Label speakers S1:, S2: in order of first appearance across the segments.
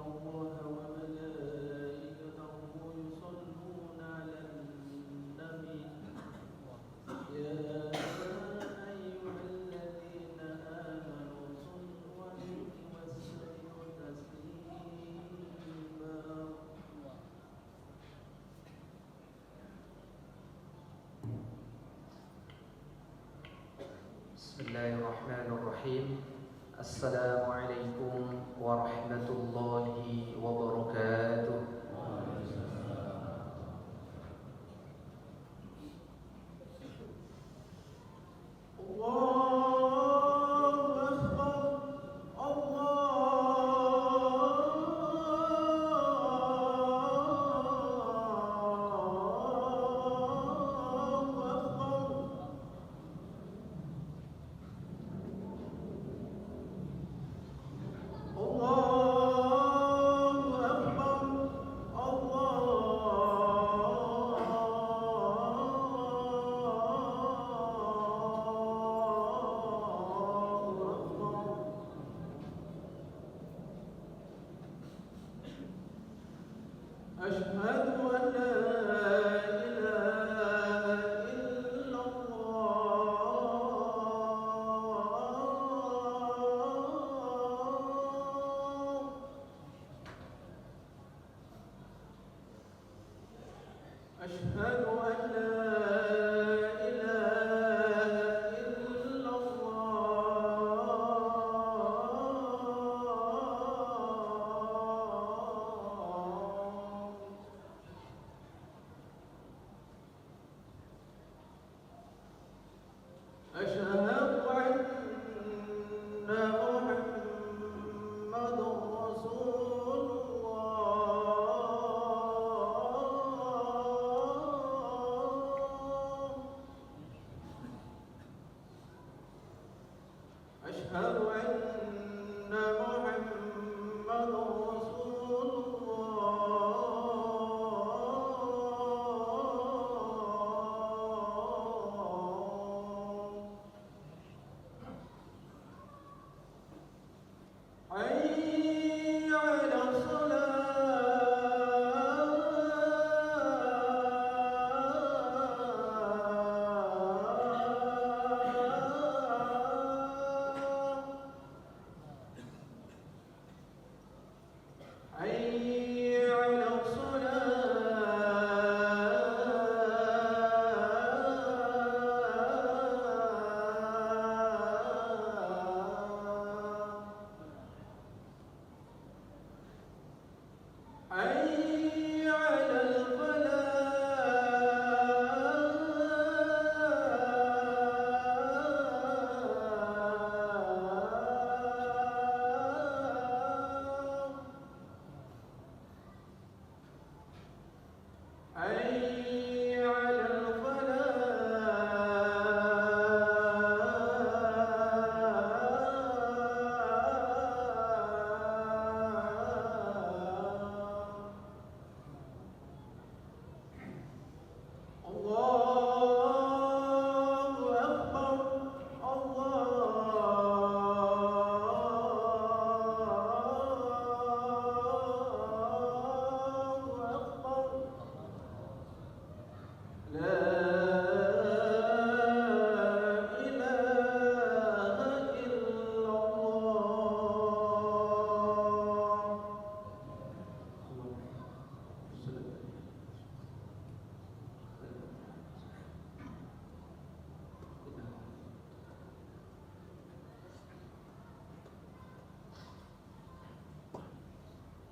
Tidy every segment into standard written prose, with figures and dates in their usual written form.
S1: الله وملائكته يصلون على النبي يا أيها الذين آمنوا صلوا عليه وسلموا تسليما.
S2: بسم الله الرحمن الرحيم. السلام عليكم ورحمة الله وبركاته.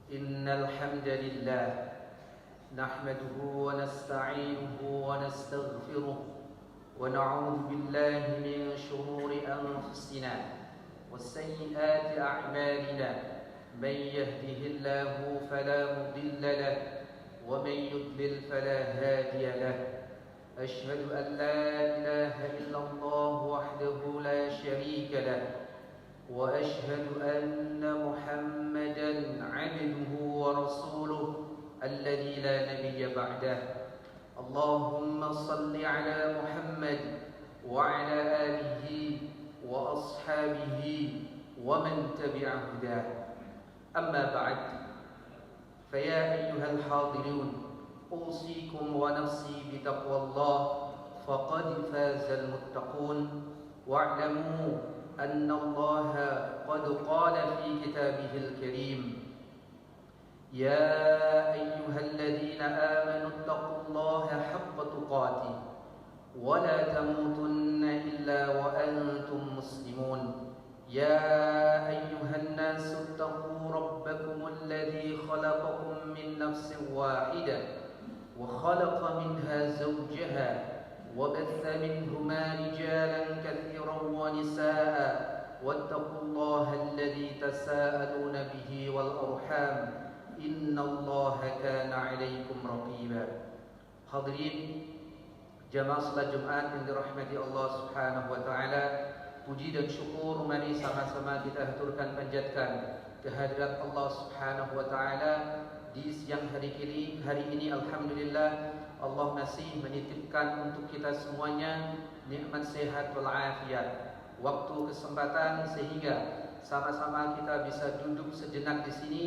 S2: إن الحمد لله نحمده ونستعينه ونستغفره ونعوذ بالله من شرور أنفسنا وسيئات أعمالنا. من يهده الله فلا مضل له ومن يضلل فلا هادي له. أشهد أن لا إله إلا الله وحده لا شريك له وأشهد أن محمدا عبده ورسوله الذي لا نبي بعده. اللهم صل على محمد وعلى آله وأصحابه ومن تبع هداه. أما بعد، فيا أيها الحاضرون أوصيكم ونفسي بتقوى الله فقد فاز المتقون واعلموا أن الله قد قال في كتابه الكريم يا أيها الذين آمنوا اتقوا الله حق تقاته ولا تموتن إلا وأنتم مسلمون يا أيها الناس اتقوا ربكم الذي خلقكم من نفس واحدة وخلق منها زوجها وبث منهما رجالا كثيرا ونساء واتقوا الله الذي تساءلون به والأرحام إن الله كان عليكم رقيبا. Hadirin jamaah salat Jumat yang dirahmati Allah Subhanahu wa taala, puji dan syukur mari sama-sama kita haturkan panjatkan kehadirat Allah Subhanahu wa taala di siang hari ini. Alhamdulillah Allah masih menitipkan untuk kita semuanya nikmat sehat wal afiat, waktu, kesempatan sehingga sama-sama kita bisa duduk sejenak di sini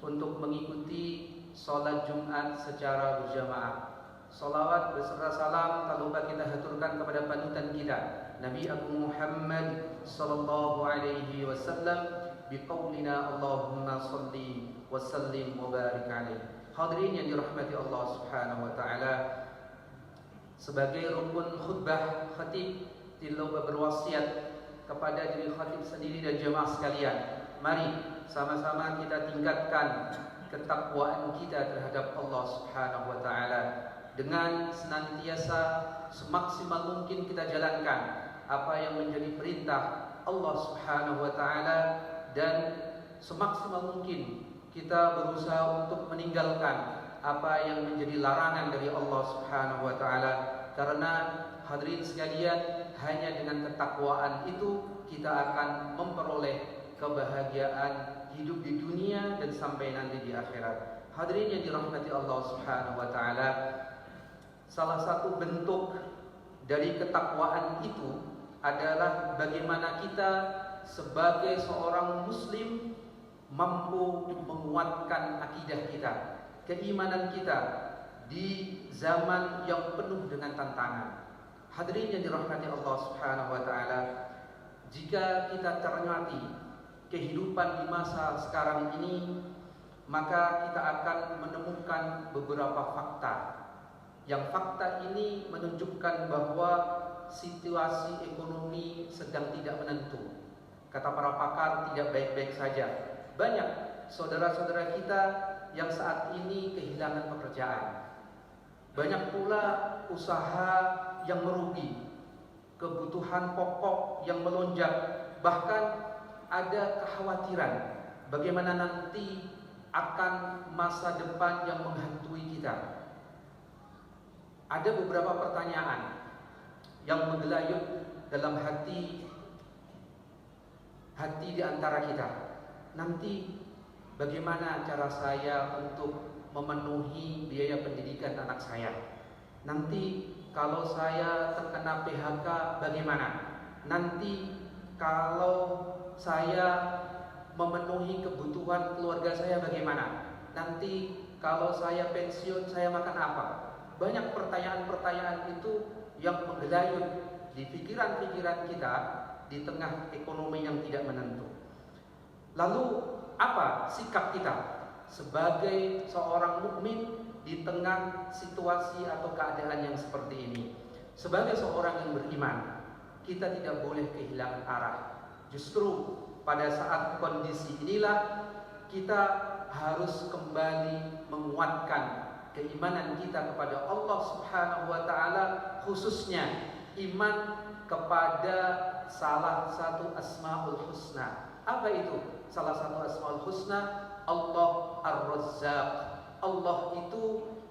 S2: untuk mengikuti salat Jumat secara berjamaah. Salawat beserta salam tak lupa kita haturkan kepada panutan kita Nabi Agung Muhammad sallallahu alaihi wasallam biqaulina Allahumma salli wa sallim wa barik alaihi. Hadirin yang dirahmati Allah Subhanahu wa taala, sebagai rukun khutbah khatib tidak lupa berwasiat kepada diri khatib sendiri dan jemaah sekalian, mari sama-sama kita tingkatkan ketakwaan kita terhadap Allah Subhanahu wa taala dengan senantiasa semaksimal mungkin kita jalankan apa yang menjadi perintah Allah Subhanahu wa taala dan semaksimal mungkin kita berusaha untuk meninggalkan apa yang menjadi larangan dari Allah Subhanahu wa taala, karena hadirin sekalian, hanya dengan ketakwaan itu kita akan memperoleh kebahagiaan hidup di dunia dan sampai nanti di akhirat. Hadirin yang dirahmati Allah Subhanahu wa taala, salah satu bentuk dari ketakwaan itu adalah bagaimana kita sebagai seorang muslim mampu menguatkan akidah kita, keimanan kita di zaman yang penuh dengan tantangan. Hadirin yang dirahmati Allah Subhanahu wa taala, jika kita cermati kehidupan di masa sekarang ini, maka kita akan menemukan beberapa fakta. Yang fakta ini menunjukkan bahwa situasi ekonomi sedang tidak menentu. Kata para pakar, tidak baik-baik saja. Banyak saudara-saudara kita yang saat ini kehilangan pekerjaan. Banyak pula usaha yang merugi, kebutuhan pokok yang melonjak. Bahkan ada kekhawatiran bagaimana nanti akan masa depan yang menghantui kita. Ada beberapa pertanyaan yang menggelayut dalam hati di antara kita. Nanti bagaimana cara saya untuk memenuhi biaya pendidikan anak saya? Nanti kalau saya terkena PHK bagaimana? Nanti kalau saya memenuhi kebutuhan keluarga saya bagaimana? Nanti kalau saya pensiun saya makan apa? Banyak pertanyaan-pertanyaan itu yang menggelayut di pikiran-pikiran kita di tengah ekonomi yang tidak menentu. Lalu apa sikap kita sebagai seorang mukmin di tengah situasi atau keadaan yang seperti ini? Sebagai seorang yang beriman, kita tidak boleh kehilangan arah. Justru pada saat kondisi inilah kita harus kembali menguatkan keimanan kita kepada Allah Subhanahu wa taala, khususnya iman kepada salah satu Asmaul Husna. Apa itu salah satu Asmaul Husna? Allah Ar-Razzaq. Allah itu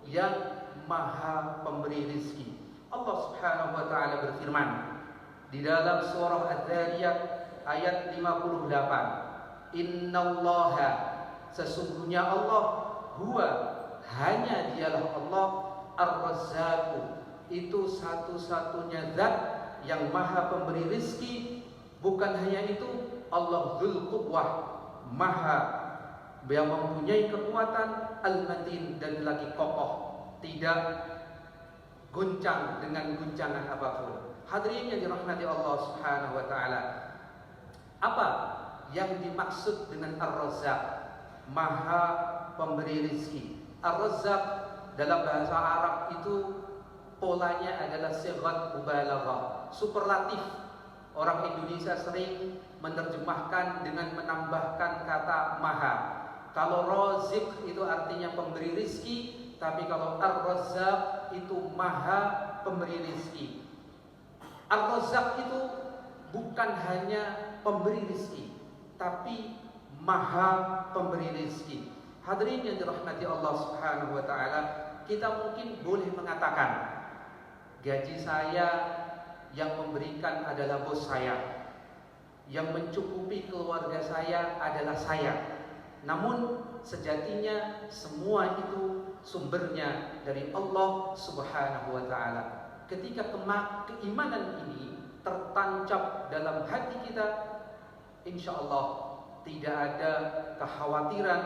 S2: yang Maha Pemberi rizki. Allah Subhanahu wa taala berfirman di dalam surah Adz-Dzariyat ayat 58, Innallaha, sesungguhnya Allah, huwa, hanya dialah Allah, Ar-Razzaqu, itu satu-satunya zat yang Maha Pemberi rizki. Bukan hanya itu, Allah Dzul Quwwah, Maha yang mempunyai kekuatan, al-matin, dan lagi kokoh, tidak goncang dengan guncangan apapun. Hadirin yang dirahmati Allah Subhanahu wa taala, apa yang dimaksud dengan Ar-Razzaq? Maha pemberi rezeki. Ar-Razzaq dalam bahasa Arab itu polanya adalah sighat mubalaghah, superlatif. Orang Indonesia sering menerjemahkan dengan menambahkan kata maha. Kalau Razik itu artinya pemberi rizki, tapi kalau Ar-Razzaq itu maha pemberi rizki. Ar-Razzaq itu bukan hanya pemberi rizki, tapi maha pemberi rizki. Hadirin yang dirahmati Allah Subhanahu wa taala, kita mungkin boleh mengatakan gaji saya yang memberikan adalah bos saya, yang mencukupi keluarga saya adalah saya. Namun sejatinya semua itu sumbernya dari Allah Subhanahu wa taala. Ketika keimanan ini tertancap dalam hati kita, insya Allah tidak ada kekhawatiran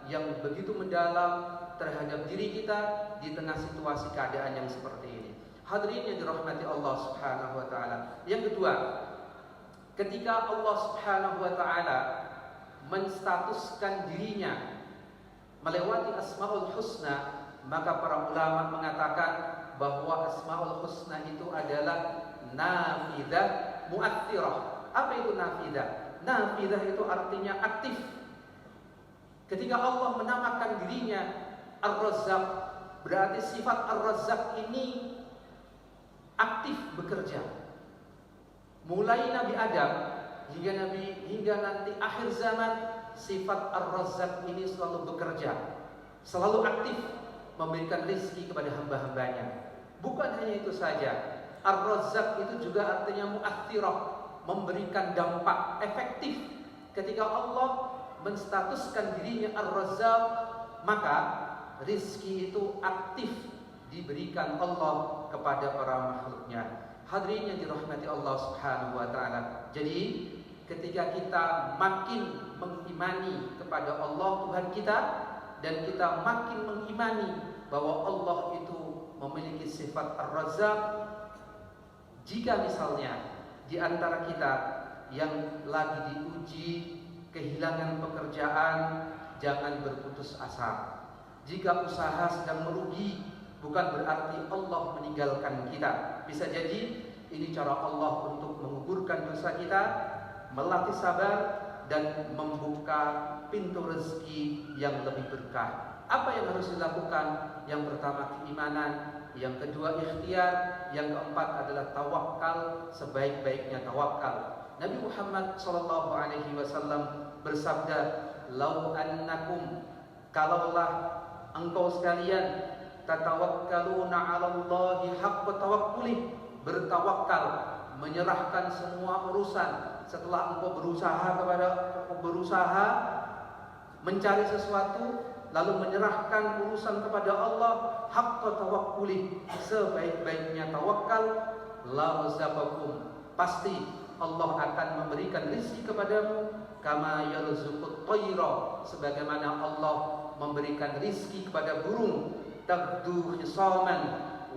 S2: yang begitu mendalam terhadap diri kita di tengah situasi keadaan yang seperti ini. Hadirin yang dirahmati Allah Subhanahu wa taala. Yang kedua, ketika Allah Subhanahu wa taala menstatuskan dirinya melewati Asmaul Husna, maka para ulama mengatakan bahwa Asmaul Husna itu adalah nafidah mu'athirah. Apa itu nafidah? Nafidah itu artinya aktif. Ketika Allah menamakan dirinya Ar-Razzaq, berarti sifat Ar-Razzaq ini aktif bekerja. Mulai Nabi Adam hingga nanti akhir zaman, sifat Ar-Razzaq ini selalu bekerja, selalu aktif memberikan rezeki kepada hamba-hambanya. Bukan hanya itu saja, Ar-Razzaq itu juga artinya mu'athirah, memberikan dampak efektif. Ketika Allah menstatuskan dirinya Ar-Razzaq, maka rezeki itu aktif diberikan Allah kepada para makhluknya. Hadirin yang dirahmati Allah Subhanahu wa taala. Jadi ketika kita makin mengimani kepada Allah Tuhan kita, dan kita makin mengimani bahwa Allah itu memiliki sifat Ar-Razzaq, jika misalnya di antara kita yang lagi diuji kehilangan pekerjaan, jangan berputus asa. Jika usaha sedang merugi, bukan berarti Allah meninggalkan kita. Bisa jadi ini cara Allah untuk menguburkan dosa kita, melatih sabar, dan membuka pintu rezeki yang lebih berkah. Apa yang harus dilakukan? Yang pertama keimanan, yang kedua ikhtiar, yang keempat adalah tawakal sebaik-baiknya tawakal. Nabi Muhammad SAW bersabda, "Lau annakum, kalaulah engkau sekalian tatawakkaluna 'ala Allahi haqqa tawakkuli, bertawakal, menyerahkan semua urusan setelah engkau berusaha mencari sesuatu, lalu menyerahkan urusan kepada Allah haqqa tawakkuli, sebaik-baiknya tawakal, la razaqakum, pasti Allah akan memberikan rezeki kepadamu, kama yarzuqut tayra, sebagaimana Allah memberikan rezeki kepada burung, tagdu hisaman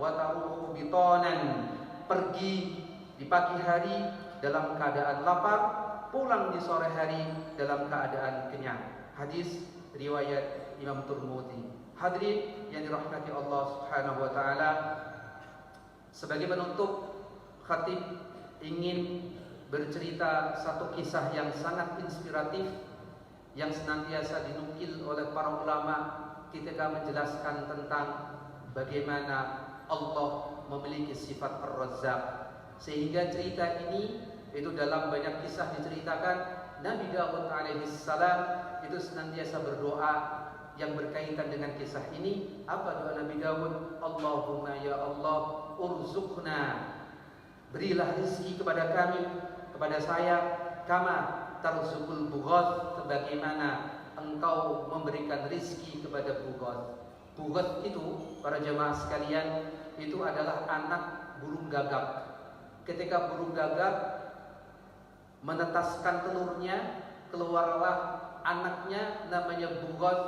S2: wa taruhu bitanan, pergi di pagi hari dalam keadaan lapar, pulang di sore hari dalam keadaan kenyang. Hadis riwayat Imam Tirmidzi. Hadirin yang dirahmati Allah Subhanahu wa taala, sebagai penutup, khatib ingin bercerita satu kisah yang sangat inspiratif yang senantiasa dinukil oleh para ulama ketika menjelaskan tentang bagaimana Allah memiliki sifat Ar-Razzaq. Sehingga cerita ini itu dalam banyak kisah diceritakan Nabi Daud alaihissalam itu senantiasa berdoa yang berkaitan dengan kisah ini. Apa doa Nabi Daud? Allahumma ya Allah urzuqna, berilah rezeki kepada kami, kepada saya, kama tarzuqul bughath, sebagaimana engkau memberikan rezeki kepada bughath. Bughath itu, para jemaah sekalian, itu adalah anak burung gagak. Ketika burung gagak menetaskan telurnya, keluarlah anaknya namanya Bughath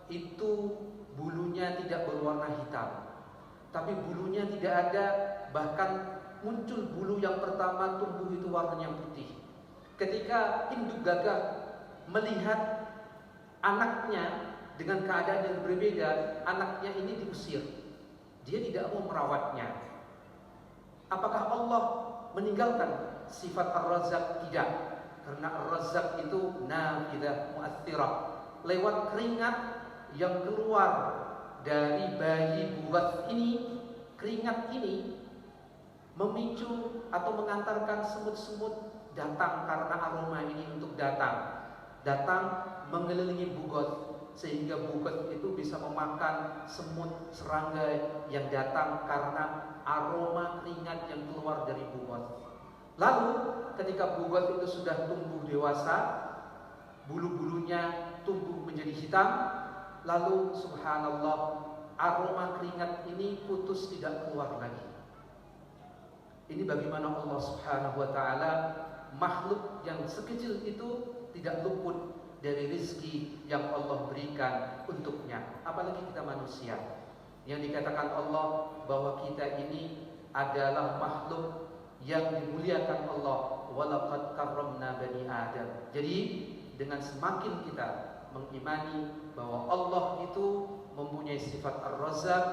S2: itu bulunya tidak berwarna hitam, tapi bulunya tidak ada, bahkan muncul bulu yang pertama tumbuh itu warnanya putih. Ketika induk gagak melihat anaknya dengan keadaan yang berbeda, anaknya ini diusir. Dia tidak mau merawatnya. Apakah Allah meninggalkan sifat Ar-Razzaq? Tidak. Karena Ar-Razzaq itu nafidah mu'athirah. Lewat keringat yang keluar dari bayi Bughath ini, keringat ini memicu atau mengantarkan semut-semut datang karena aroma ini untuk datang mengelilingi Bughath, sehingga Bughath itu bisa memakan semut serangga yang datang karena aroma keringat yang keluar dari Bughath. Lalu ketika Bughath itu sudah tumbuh dewasa, bulu-bulunya tumbuh menjadi hitam, lalu subhanallah aroma keringat ini putus, tidak keluar lagi. Ini bagaimana Allah Subhanahu wa taala, makhluk yang sekecil itu tidak luput dari rizki yang Allah berikan untuknya. Apalagi kita manusia, yang dikatakan Allah bahwa kita ini adalah makhluk yang dimuliakan Allah. Walaqad karramna bani Adam. Jadi dengan semakin kita mengimani bahwa Allah itu mempunyai sifat Ar-Razzaq,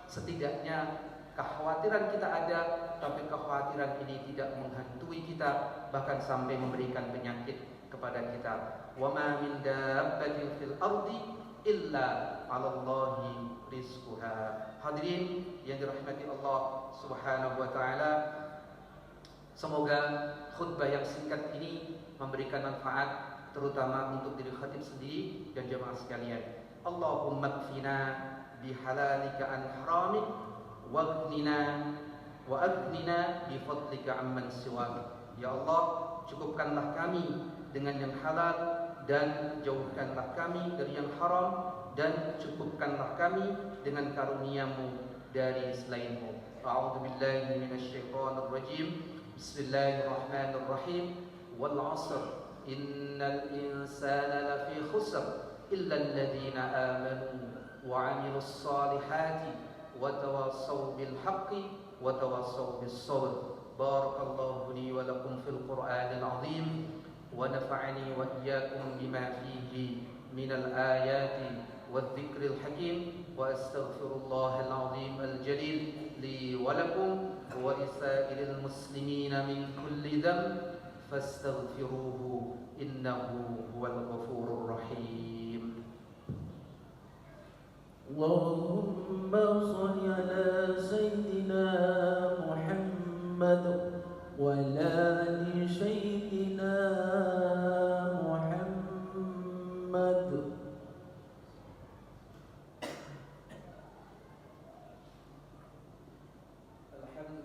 S2: setidaknya kekhawatiran kita ada, tapi kekhawatiran ini tidak menghantui kita, bahkan sampai memberikan penyakit kepada kita. Wa ma min dabbatin fil ardi illa 'alallahi rizquha. Hadirin yang dirahmati Allah Subhanahu wa taala, semoga khutbah yang singkat ini memberikan manfaat terutama untuk diri khatib sendiri dan jemaah sekalian. Allahumma kfina bihalalika an haramik waghnina wa aghnina bifadlika amman siwak. Ya Allah, cukupkanlah kami dengan yang halal dan jauhkanlah kami dari yang haram, dan cukupkanlah kami dengan karuniamu dari selainmu. A'udzu billahi minasyaitonir rajim. Bismillahirrahmanirrahim. Wal 'asr innal insana lafi khusr illa alladhina amanu wa 'amilus salihati وتواصوا بالحق وتواصوا بالصبر. بارك الله لي ولكم في القرآن العظيم ونفعني وإياكم بما فيه من الآيات والذكر الحكيم، وأستغفر الله العظيم الجليل لي ولكم ولسائر المسلمين من كل ذنب فاستغفروه إنه هو الغفور الرحيم.
S1: اللهم صل على سيدنا محمد وعلى آل سيدنا محمد.
S2: الحمد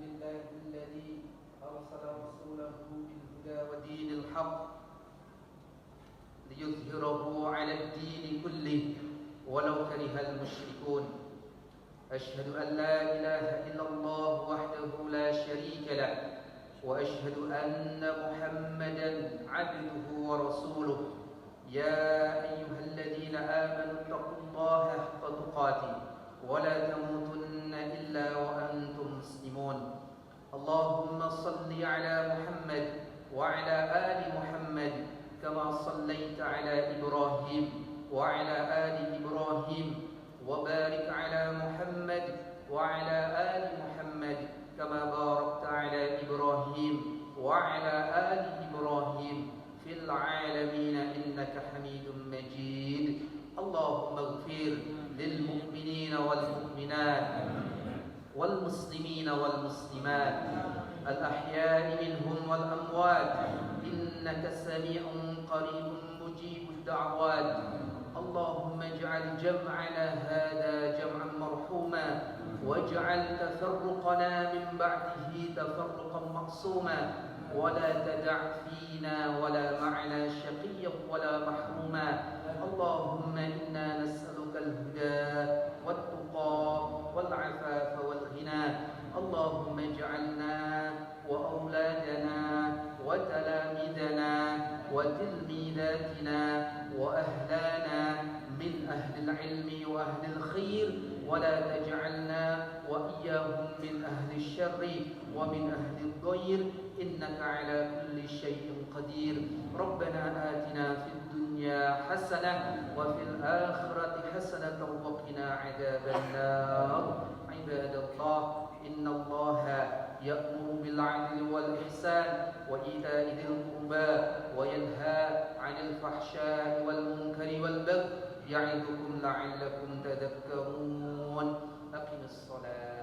S2: لله الذي أرسل رسوله بالهدى ودين الحق ليظهره على الدين كله ولو كره المشركون. أشهد أن لا إله إلا الله وحده لا شريك له، وأشهد أن محمدا عبده ورسوله. يا أيها الذين آمنوا اتقوا الله حق تقاته ولا تموتن إلا وأنتم مسلمون. اللهم صل على محمد وعلى آل محمد كما صليت على إبراهيم وعلى آل إبراهيم، وبارك على محمد وعلى آل محمد كما باركت على إبراهيم وعلى آل إبراهيم في العالمين إنك حميد مجيد. اللهم اغفر للمؤمنين والمؤمنات والمسلمين والمسلمات الأحياء منهم والأموات إنك سميع قريب مجيب الدعوات. اللهم اجعل جمعنا هذا جمعا مرحوما، واجعل تفرقنا من بعده تفرقا معصوما، ولا تدع فينا ولا معنا شقيا ولا محروما. اللهم إنا نسألك الهدى والتقى والعفاف والغنى، اللهم اجعلنا وأولادنا وتلاميذنا وتلميذاتنا وأهلانا من أهل العلم وأهل الخير، ولا تجعلنا وإياهم من أهل الشر ومن أهل الضير، إنك على كل شيء قدير. ربنا آتنا في الدنيا حسنة وفي الآخرة حسنة وقنا عذاب النار. عباد الله، إن الله يأمر بالعدل والإحسان وإيتاء ذي القربى وينهى عن الفحشاء والمنكر والبغي يعظكم لعلكم تذكرون. أقم الصلاة.